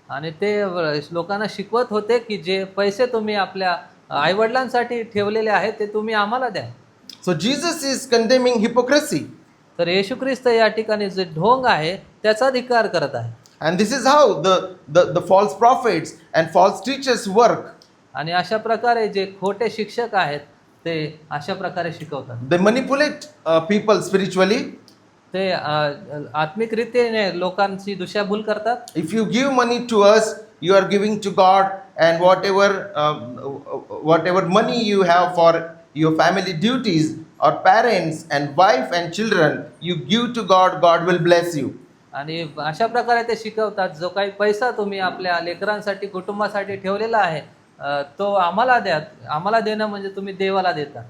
आणि ते लोकांना शिकवत होते की जे पैसे तुम्ही आपल्या आईवडिलांसाठी ठेवलेले आहेत ते तुम्ही आम्हाला द्या. So Jesus is condemning hypocrisy. तर येशू ख्रिस्त या ठिकाणी जे ढोंग आहे त्याचा धिक्कार करत आहे. And this is how the false prophets and false teachers work. आणि अशा प्रकारे जे खोटे शिक्षक आहेत ते अशा प्रकारे शिकवतात. They manipulate people spiritually. ते आत्मिक रीतीने लोकांची दिशाभूल करतात. If you give money to us, you are giving to God, and whatever money you have for your family duties or parents and wife and children, you give to God, God will bless you. आणि अशा प्रकारे ते शिकवतात जो काही पैसा तुम्ही आपल्या लेकरांसाठी कुटुंबासाठी ठेवलेला आहे तो आम्हाला द्या. आम्हाला देणं म्हणजे तुम्ही देवाला देता.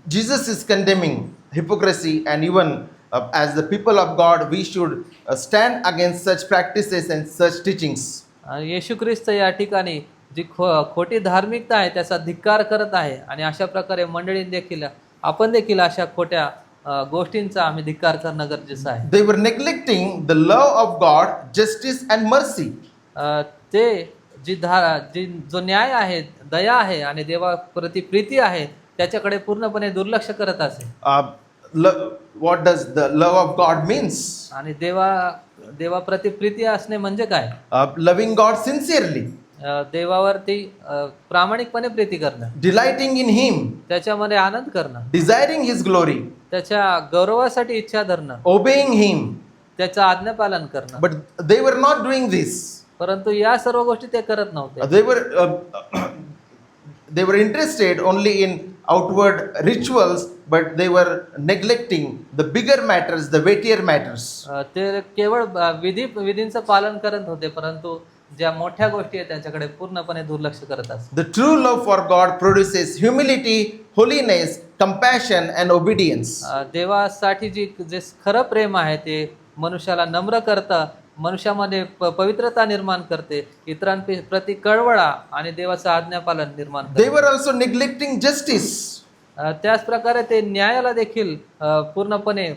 Jesus is condemning hypocrisy, and even as the people of God, we should stand against such practices and such teachings. येशू ख्रिस्त या ठिकाणी जी खोटी धार्मिकता आहे त्याचा धिक्कार करत आहे आणि अशा प्रकारे मंडळी देखील आपण देखील अशा खोट्या गोष्टींचा आम्ही धिक्कार करणं गरजेचं आहे. They were neglecting the love of God, justice and mercy. ते जो न्याय आहे, दया आहे आणि देवाप्रती प्रीती आहे त्याच्याकडे पूर्णपणे दुर्लक्ष करत असे. What does the love of God means? आणि देवाप्रती प्रीती असणे म्हणजे काय? Loving God sincerely. देवावरती प्रामाणिकपणे प्रीती करणं, delighting in Him, त्याच्यामध्ये आनंद करणं, desiring His glory, त्याच्या गौरवासाठी इच्छा धरणं, obeying Him. त्याचं आज्ञापालन करणं. But they were not doing this. परंतु या सर्व गोष्टी ते करत नव्हते. They were interested only in outward rituals, but they were neglecting the bigger matters, the weightier matters. ते केवळ विधींचं पालन करत होते, परंतु ज्या मोठ्या गोष्टी आहेत त्यांच्याकडे पूर्णपणे दुर्लक्ष करत असतात. The true love for God produces humility, holiness, compassion and obedience. देवासाठी जे खरं प्रेम आहे ते मनुष्याला नम्र करतं, मनुष्यामध्ये पवित्रता निर्माण करते, इतरांप्रती कळवळा आणि देवाचं आज्ञापालन निर्माण करते. They were also neglecting justice. त्याच प्रकारे ते न्यायाला देखील पूर्णपणे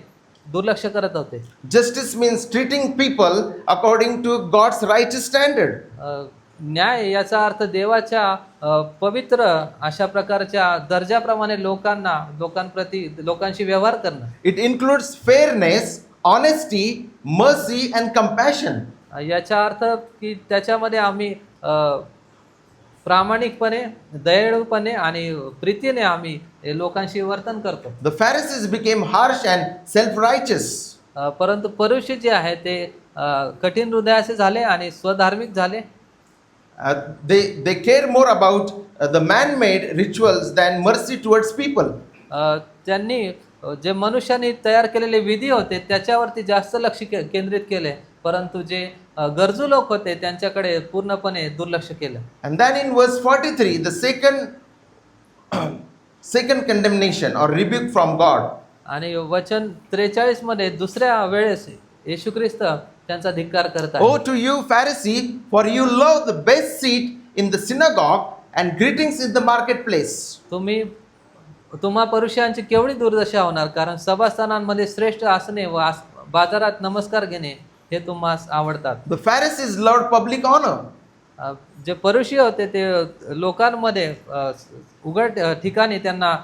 दुर्लक्ष करत होते. Justice means treating people according to God's righteous standard. न्याय याचा अर्थ देवाच्या पवित्र अशा प्रकारच्या दर्जाप्रमाणे लोकांशी व्यवहार करणं. It includes fairness, honesty, mercy and compassion. याचा अर्थ की त्याच्यामध्ये आम्ही प्रामाणिकपणे, दयाळूपणे आणि प्रीतीने आम्ही लोकांशी वर्तन करतो. The Pharisees became harsh and self-righteous. परंतु परुषी जे आहे ते कठीण हृदयाचे झाले आणि स्वधार्मिक झाले. They care more about the man-made rituals than mercy towards people. त्यांनी जे मनुष्याने तयार केलेले विधी होते त्याच्यावरती जास्त लक्ष केंद्रित केले, परंतु जे गरजू लोक होते त्यांच्याकडे पूर्णपणे दुर्लक्ष केलं. And then in verse 43, the second second condemnation or rebuke from God. आणि वचन 43 मध्ये दुसऱ्या वेळेस येशू ख्रिस्त त्यांचा धिक्कार करत Woe आहे. to you, Pharisee, for you love the best seat in the synagogue and greetings in the marketplace. तुम्हा परुषांची केवढी दुर्दशा होणार, कारण सभास्थानांमध्ये श्रेष्ठ आसने व बाजारात नमस्कार घेणे हे तुम्हास आवडतात. The Pharisees loved public honor. जे परुषी होते ते लोकांमध्ये उघड ठिकाणी त्यांना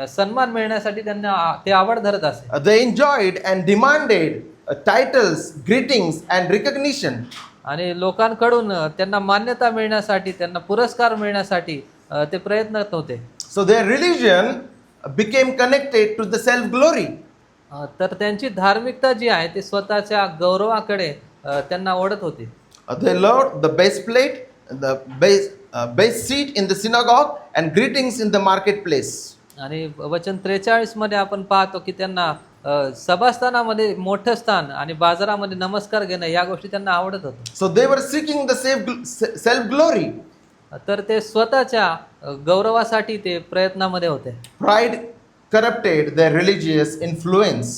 सन्मान मिळण्यासाठी त्यांना ते आवड धरत असे. They enjoyed and demanded titles, greetings and recognition. आणि लोकांकडून त्यांना मान्यता मिळण्यासाठी, त्यांना पुरस्कार मिळण्यासाठी ते प्रयत्नत होते. So their religion became connected to the self-glory. तर त्यांची धार्मिकता जी आहे ती स्वतःच्या गौरवाकडे त्यांना ओढत होती. They loved the best plate, the best seat in the synagogue and greetings in the marketplace. आणि वचन 43 मध्ये आपण पाहतो की त्यांना सभास्थानामध्ये मोठं स्थान आणि बाजारामध्ये नमस्कार घेणं या गोष्टी त्यांना आवडत होत्या. So they were seeking the self-glory. तर ते स्वतःच्या गौरवासाठी ते प्रयत्नामध्ये होते. Pride corrupted their religious influence.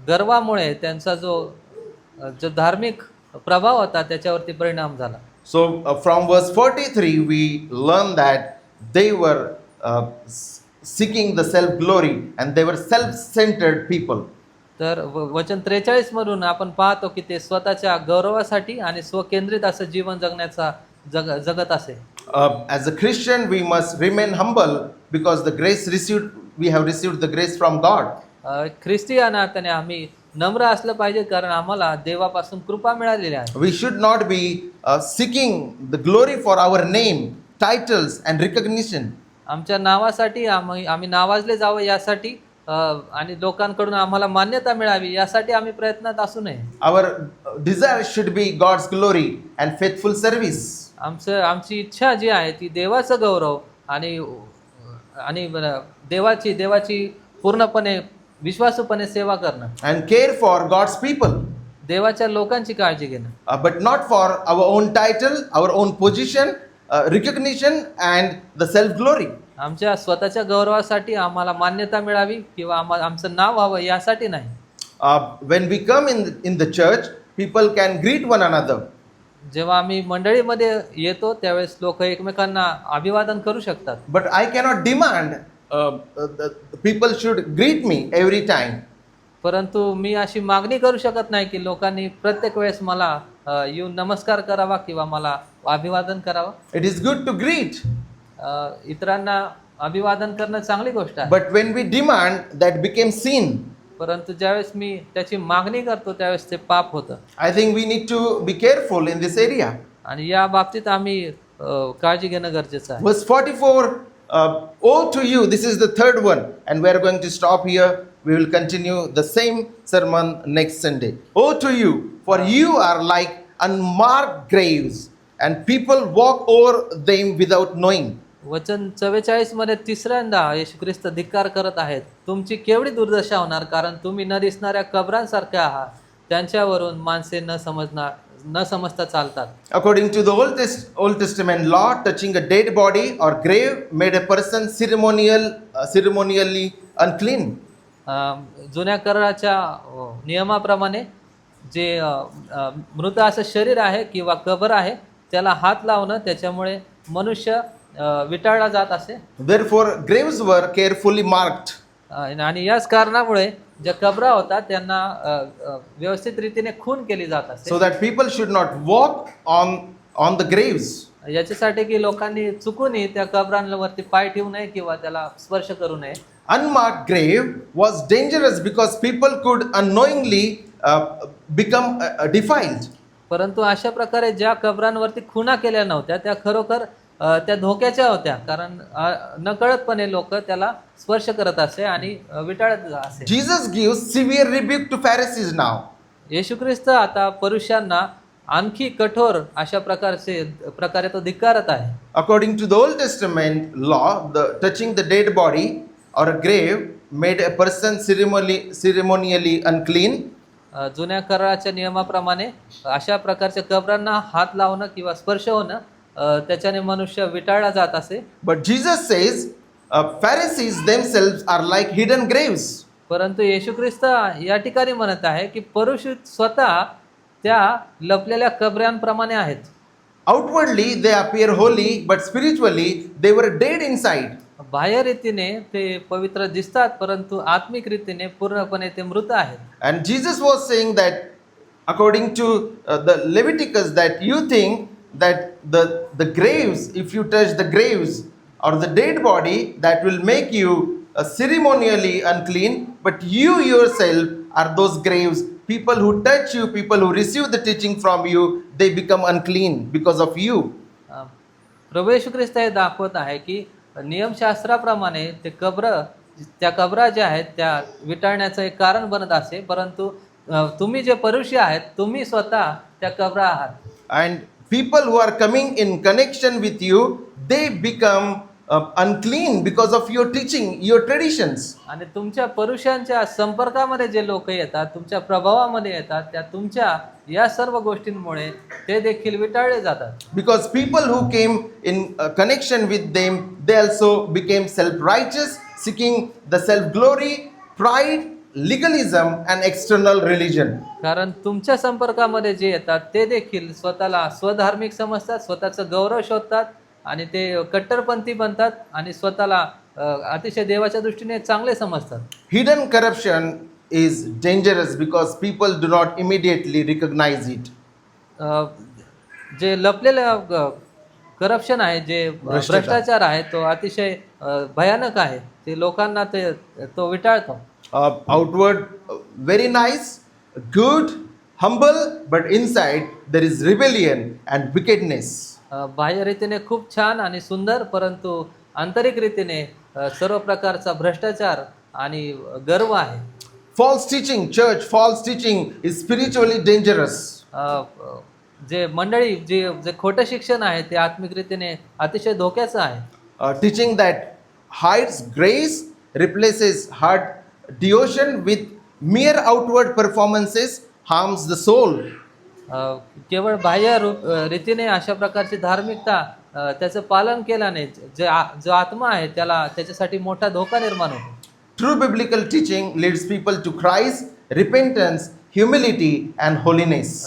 गर्वामुळे त्यांचा जो धार्मिक प्रभाव होता त्याच्यावरती परिणाम झाला. So from verse 43 we learn that they were seeking the self-glory and they were self-centered people. तर वचन 43 मधून आपण पाहतो की ते स्वतःच्या गौरवासाठी आणि स्वकेंद्रित असं जीवन जगण्याचा जगत असे. As a Christian we must remain humble because we have received the grace from God. ख्रिस्ती या नात्याने आम्ही नम्र असलं पाहिजे, कारण आम्हाला देवापासून कृपा मिळालेली आहे. We should not be seeking the glory for our name, titles and recognition. आमच्या नावासाठी आम्ही नावाजले जावं यासाठी आणि लोकांकडून आम्हाला मान्यता मिळावी यासाठी आम्ही प्रयत्नात असू नये. Our desire should be God's glory and faithful service. आमची इच्छा जी आहे ती देवाचं गौरव आणि देवाची पूर्णपणे विश्वासूपणे सेवा करणं And care for God's people. देवाच्या लोकांची काळजी घेणं. But not for our own title, our own position, recognition and the self-glory. आमच्या स्वतःच्या गौरवासाठी आम्हाला मान्यता मिळावी किंवा आमचं नाव व्हावं यासाठी नाही. When we come in the church, people can greet one another. जेव्हा आम्ही मंडळीमध्ये येतो त्यावेळेस लोक एकमेकांना अभिवादन करू शकतात. But I cannot demand people should greet me every time. परंतु मी अशी मागणी करू शकत नाही की लोकांनी प्रत्येक वेळेस मला येऊन नमस्कार करावा किंवा मला अभिवादन करावं. It is good to greet. इतरांना अभिवादन करणं चांगली गोष्ट आहे. But when we demand, that became sin. परंतु ज्यावेळेस मी त्याची मागणी करतो त्यावेळेस ते पाप होतं. I think we need to be careful in this area. आणि या बाबतीत आम्ही काळजी घेणं गरजेचं आहे. Verse 44, woe to you, this is the third one, and we are going to stop here. We will continue the same sermon next Sunday. Woe to you, for you are like unmarked graves, and people walk over them without knowing. वचन 44 मध्ये तिसऱ्यांदा येशू ख्रिस्त धिक्कार करत आहेत. तुमची केवढी दुर्दशा होणार, कारण तुम्ही न दिसणाऱ्या कबरांसारख्या आहात, त्यांच्यावरून माणसे न समजता चालतात. According to the Old Testament law, touching a dead body or grave made a person ceremonially unclean. जुन्या कराराच्या नियमाप्रमाणे जे मृत असं शरीर आहे किंवा कबर आहे त्याला हात लावणं त्याच्यामुळे मनुष्य विटाळला जात असे. Therefore, graves were carefully marked. आणि याच कारणामुळे ज्या कबरा होता त्यांना व्यवस्थित रीतीने खून केली जात असे. So that people should not walk on the graves. याच्यासाठी की लोकांनी चुकूनही त्या कबरांवरती पाय ठेवू नये किंवा त्याला स्पर्श करू नये. Unmarked grave was dangerous because people could unknowingly become defiled. परंतु अशा प्रकारे ज्या कबरांवरती खुणा केल्या नव्हत्या त्या खरोखर त्या धोक्याच्या होत्या, कारण नकळतपणे लोक त्याला स्पर्श करत असे आणि विटाळत असे. Jesus gives severe rebuke to Pharisees now. येशू ख्रिस्त आता परुषांना आणखी कठोर अशा प्रकारे तो धिक्कारत आहे. According to the Old Testament law, touching the dead body or a grave made a person ceremonially unclean. जुन्या कराराच्या नियमाप्रमाणे अशा प्रकारच्या कबरांना हात लावणं किंवा स्पर्श होणं त्याच्याने मनुष्य विटाळला जात असे. But Jesus says Pharisees themselves are like hidden graves. परंतु येशू ख्रिस्त या ठिकाणी म्हणत आहे की परुष स्वतः त्या लपलेल्या कबऱ्यांप्रमाणे आहेत. Outwardly they appear holy, but spiritually they were dead inside. बाह्य रीतीने ते पवित्र दिसतात, परंतु आत्मिक रीतीने पूर्णपणे ते मृत आहेत. And Jesus was saying that, according to the Leviticus, that you think that the graves, if you touch the graves or the dead body, that will make you ceremonially unclean, but you yourself are those graves. People who touch you, people who receive the teaching from you, they become unclean because of you. प्रभू येशू ख्रिस्त हे दाखवत आहे की नियमशास्त्राप्रमाणे ते त्या कबरा ज्या आहेत त्या विटाळण्याचं एक कारण बनत असे, परंतु तुम्ही जे परुषी आहेत तुम्ही स्वतः त्या कबरा आहात. And people who are coming in connection with you, they become unclean because of your teaching, your traditions. आणि तुमच्या परुषांच्या संपर्कामध्ये जे लोक येतात, तुमच्या प्रभावामध्ये येतात, त्या तुमच्या या सर्व गोष्टींमुळे ते देखील विटाळले जातात. Because people who came in connection with them, they also became self-righteous, seeking the self-glory, pride, legalism and external religion. कारण तुमच्या संपर्कामध्ये जे येतात ते देखील स्वतःला स्वधार्मिक समजतात, स्वतःचं गौरव शोधतात आणि ते कट्टरपंथी बनतात आणि स्वतःला अतिशय देवाच्या दृष्टीने चांगले समजतात. Hidden corruption is dangerous because people do not immediately recognize it. जे लपलेलं करप्शन आहे, जे भ्रष्टाचार आहे, तो अतिशय भयानक आहे. ते लोकांना तो विटाळतो. Outward very nice, good, humble, but inside there is rebellion and wickedness. बाह्य रीतीने खूप छान आणि सुंदर, परंतु आंतरिक रीतीने सर्व प्रकारचा भ्रष्टाचार आणि गर्व आहे. False teaching, church, false teaching is spiritually dangerous. जे मंडळी जे खोटं शिक्षण आहे ते आत्मिक रीतीने अतिशय धोक्याचं आहे. Teaching that hides grace, replaces heart devotion with mere outward performances, harms the soul. केवळ बाह्य रीतीने अशा प्रकारची धार्मिकता त्याचं पालन केल्याने जो आत्मा आहे त्याला त्याच्यासाठी मोठा धोका निर्माण होतो. True biblical teaching leads people to Christ, repentance, humility and holiness.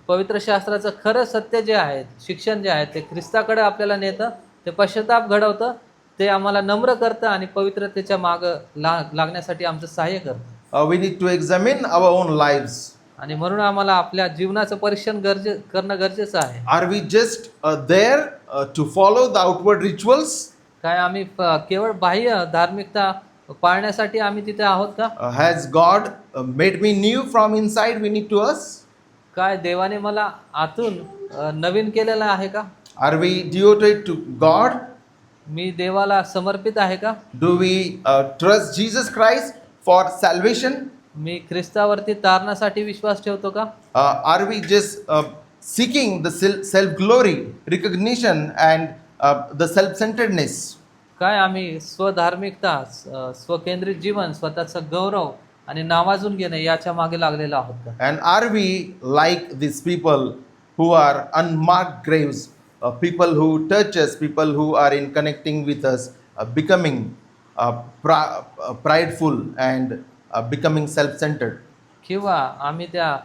पवित्र शास्त्राचं खरं सत्य जे आहे, शिक्षण जे आहे ते ख्रिस्ताकडे आपल्याला नेतं, ते पश्चाताप घडवतं, ते आम्हाला नम्र करतं आणि पवित्रतेच्या मागं लागण्यासाठी आमचं सहाय्य करतं. We need to examine our own lives. आणि म्हणून आम्हाला आपल्या जीवनाचं परीक्षण करणं गरजेचं आहे. Are we just there to follow the outward rituals? काय आम्ही केवळ बाह्य धार्मिकता पाळण्यासाठी आम्ही तिथे आहोत का? Has God made me new from inside? We need to us. काय देवाने मला आतून नवीन केलेलं आहे का? Are we devoted to God? मी देवाला समर्पित आहे का? Do we trust Jesus Christ for salvation? मी ख्रिस्तावरती तारणासाठी विश्वास ठेवतो का? Are we just seeking the self-glory, recognition and the self-centeredness? काय आम्ही स्वधार्मिकता, स्वकेंद्रित जीवन, स्वतःचा गौरव आणि नावाजून घेणे याच्या मागे लागलेलो आहोत का? And are we like these people who are unmarked graves, people who touch us, people who are in connecting with us, becoming prideful and becoming self-centered? किंवा आम्ही त्या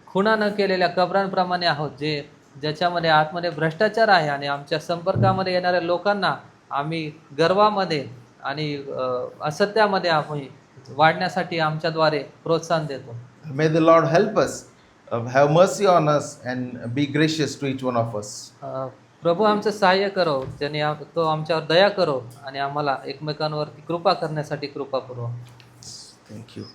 खुणा न केलेल्या कबरांप्रमाणे आहोत ज्याच्यामध्ये आतमध्ये भ्रष्टाचार आहे आणि आमच्या संपर्कामध्ये येणाऱ्या लोकांना आम्ही गर्वामध्ये आणि असत्यामध्ये आम्ही वाढण्यासाठी आमच्याद्वारे प्रोत्साहन देतो. May the Lord help us, have mercy on us and be gracious to each one of us. प्रभू आमचं सहाय्य करो, त्याने तो आमच्यावर दया करो आणि आम्हाला एकमेकांवरती कृपा करण्यासाठी कृपा करो. Thank you.